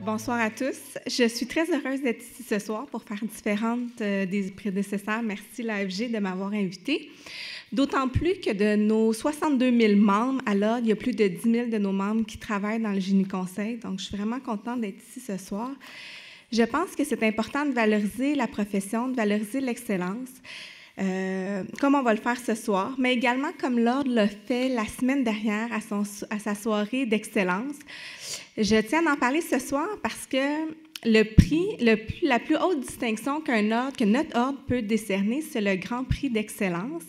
Bonsoir à tous. Je suis très heureuse d'être ici ce soir pour faire différentes des prédécesseurs. Merci l'AFG de m'avoir invitée. D'autant plus que de nos 62 000 membres, à l'ordre, il y a plus de 10 000 de nos membres qui travaillent dans le Génie Conseil. Donc, je suis vraiment contente d'être ici ce soir. Je pense que c'est important de valoriser la profession, de valoriser l'excellence, comme on va le faire ce soir, mais également comme l'Ordre l'a fait la semaine dernière à sa soirée d'excellence. Je tiens à en parler ce soir parce que le prix, la plus haute distinction que notre ordre peut décerner, c'est le Grand Prix d'excellence.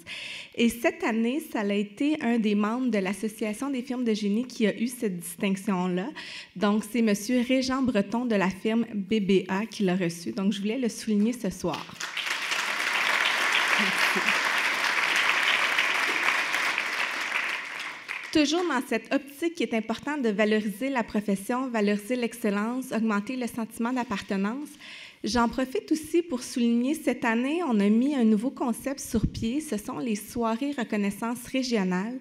Et cette année, ça a été un des membres de l'Association des firmes de génie qui a eu cette distinction-là. Donc, c'est M. Régent Breton de la firme BBA qui l'a reçu. Donc, je voulais le souligner ce soir. Merci. Toujours dans cette optique, il est important de valoriser la profession, valoriser l'excellence, augmenter le sentiment d'appartenance. J'en profite aussi pour souligner, cette année, on a mis un nouveau concept sur pied, ce sont les soirées reconnaissance régionales.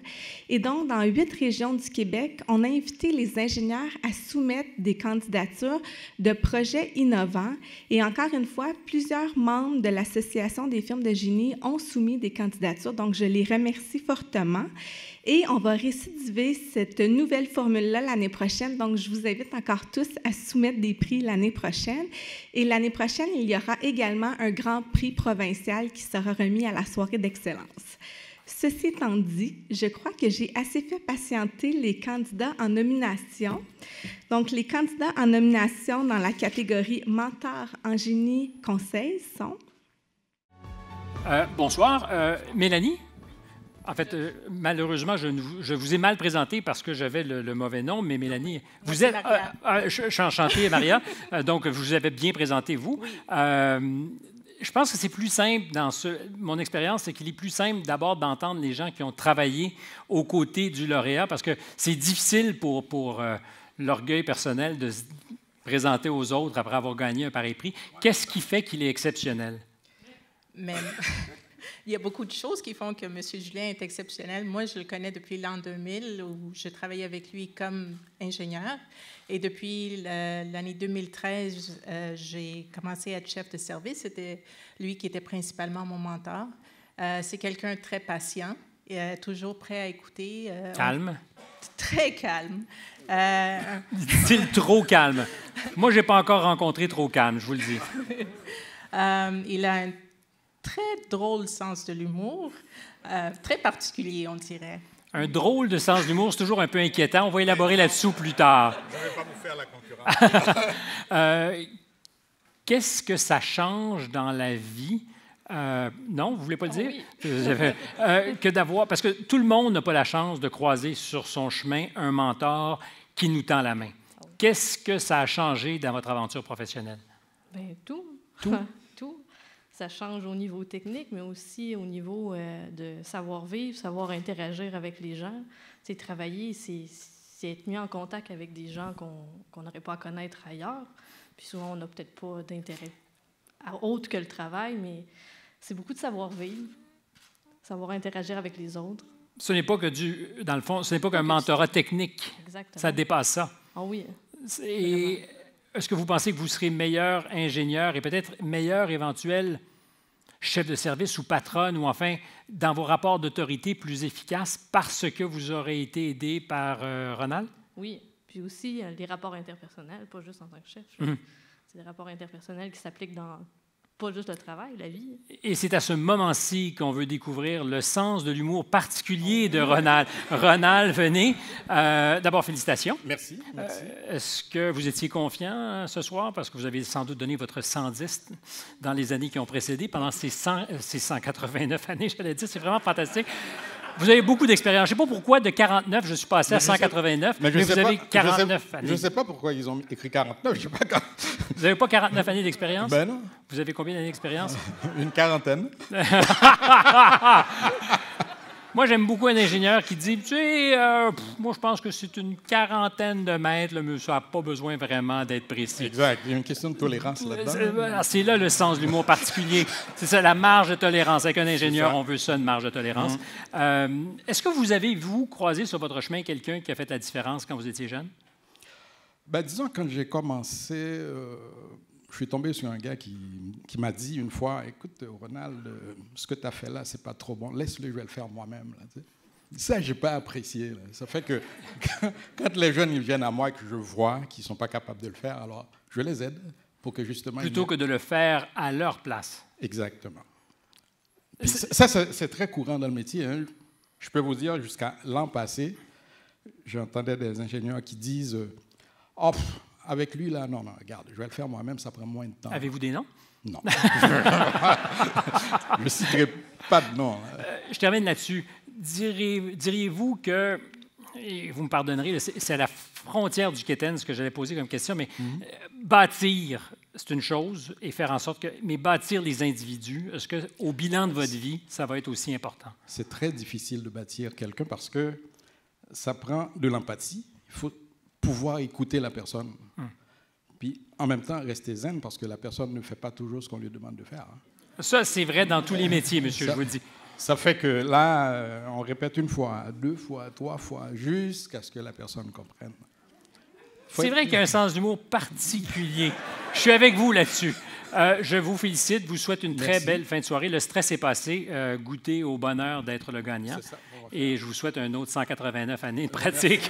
Et donc, dans 8 régions du Québec, on a invité les ingénieurs à soumettre des candidatures de projets innovants. Et encore une fois, plusieurs membres de l'Association des firmes de génie ont soumis des candidatures, donc je les remercie fortement. Et on va récidiver cette nouvelle formule-là l'année prochaine. Donc, je vous invite encore tous à soumettre des prix l'année prochaine. Et l'année prochaine, il y aura également un grand prix provincial qui sera remis à la soirée d'excellence. Ceci étant dit, je crois que j'ai assez fait patienter les candidats en nomination. Donc, les candidats en nomination dans la catégorie mentor en génie conseil sont... Bonsoir. Mélanie? En fait, malheureusement, je vous ai mal présenté parce que j'avais le mauvais nom, mais Mélanie, vous êtes... je suis enchanté, Maria. Donc, vous avez bien présenté, vous. Oui. Je pense que c'est plus simple, mon expérience, c'est qu'il est plus simple d'abord d'entendre les gens qui ont travaillé aux côtés du lauréat, parce que c'est difficile pour l'orgueil personnel de se présenter aux autres après avoir gagné un pareil prix. Qu'est-ce qui fait qu'il est exceptionnel? Même... Il y a beaucoup de choses qui font que M. Julien est exceptionnel. Moi, je le connais depuis l'an 2000, où je travaillais avec lui comme ingénieur. Et depuis l'année 2013, j'ai commencé à être chef de service. C'était lui qui était principalement mon mentor. C'est quelqu'un de très patient, et, toujours prêt à écouter. Calme. Très calme. Dit-il trop calme? Moi, je n'ai pas encore rencontré trop calme, je vous le dis. Il a un très drôle sens de l'humour, très particulier, on dirait. Un drôle de sens d'humour, c'est toujours un peu inquiétant. On va élaborer là-dessous plus tard. Je ne vais pas vous faire la concurrence. Qu'est-ce que ça change dans la vie? Non, vous ne voulez pas le dire? Oui. Que d'avoir... Parce que tout le monde n'a pas la chance de croiser sur son chemin un mentor qui nous tend la main. Qu'est-ce que ça a changé dans votre aventure professionnelle? Bien, tout. Tout? Tout. Ça change au niveau technique, mais aussi au niveau de savoir-vivre, savoir interagir avec les gens. C'est travailler, c'est être mis en contact avec des gens qu'on n'aurait pas à connaître ailleurs. Puis souvent, on n'a peut-être pas d'intérêt autre que le travail, mais c'est beaucoup de savoir-vivre, savoir interagir avec les autres. Ce n'est pas que dans le fond, ce n'est pas qu'un mentorat technique. Exactement. Ça dépasse ça. Ah oui. Et est-ce que vous pensez que vous serez meilleur ingénieur et peut-être meilleur éventuel chef de service ou patronne ou enfin dans vos rapports d'autorité plus efficaces parce que vous aurez été aidé par Ronald? Oui. Puis aussi, les rapports interpersonnels, pas juste en tant que chef. C'est des rapports interpersonnels qui s'appliquent dans pas juste le travail, la vie. Et c'est à ce moment-ci qu'on veut découvrir le sens de l'humour particulier de Ronald. Ronald, venez. D'abord, félicitations. Merci. Est-ce que vous étiez confiant ce soir? Parce que vous avez sans doute donné votre 110 dans les années qui ont précédé, pendant ces 189 années, j'allais dire. C'est vraiment fantastique. Vous avez beaucoup d'expérience. Je ne sais pas pourquoi, de 49, je suis passé à 189, mais vous avez 49 années. Je ne sais pas pourquoi ils ont écrit 49. Je sais pas quand... Vous n'avez pas 49 années d'expérience? Ben non. Vous avez combien d'années d'expérience? Une quarantaine. Moi, j'aime beaucoup un ingénieur qui dit, tu sais, moi, je pense que c'est une quarantaine de mètres, mais ça n'a pas besoin vraiment d'être précis. Exact. Il y a une question de tolérance là-dedans. C'est là le sens de l'humour particulier. C'est ça, la marge de tolérance. Avec un ingénieur, on veut ça, une marge de tolérance. Est-ce que vous avez, vous, croisé sur votre chemin quelqu'un qui a fait la différence quand vous étiez jeune? Ben, disons, quand j'ai commencé, je suis tombé sur un gars qui m'a dit une fois, écoute, Ronald, ce que tu as fait là, c'est pas trop bon. Laisse-le, je vais le faire moi-même. Là, tu sais. Ça, je n'ai pas apprécié. Là. Ça fait que quand les jeunes ils viennent à moi et que je vois qu'ils ne sont pas capables de le faire, alors je les aide pour que justement... Plutôt que de le faire à leur place. Exactement. Puis ça, c'est très courant dans le métier. Hein. Je peux vous dire, jusqu'à l'an passé, j'entendais des ingénieurs qui disent « Oh, avec lui, là, non, regarde, je vais le faire moi-même, ça prend moins de temps. » Avez-vous des noms? Non. Je ne citerai pas de nom. Je termine là-dessus. Diriez-vous que, et vous me pardonnerez, c'est à la frontière du quétaine ce que j'allais poser comme question, mais bâtir, c'est une chose, et faire en sorte que... Mais bâtir les individus, est-ce qu'au bilan de votre vie, ça va être aussi important? C'est très difficile de bâtir quelqu'un parce que ça prend de l'empathie. Il faut pouvoir écouter la personne. Puis, en même temps, rester zen parce que la personne ne fait pas toujours ce qu'on lui demande de faire. Hein. Ça, c'est vrai dans tous les métiers, monsieur, je vous le dis. Ça fait que là, on répète une fois, 2 fois, 3 fois, jusqu'à ce que la personne comprenne. C'est vrai qu'il y a un sens d'humour particulier. Je suis avec vous là-dessus. Je vous félicite, vous souhaite une très belle fin de soirée. Le stress est passé. Goûtez au bonheur d'être le gagnant. Et je vous souhaite un autre 189 années de pratique.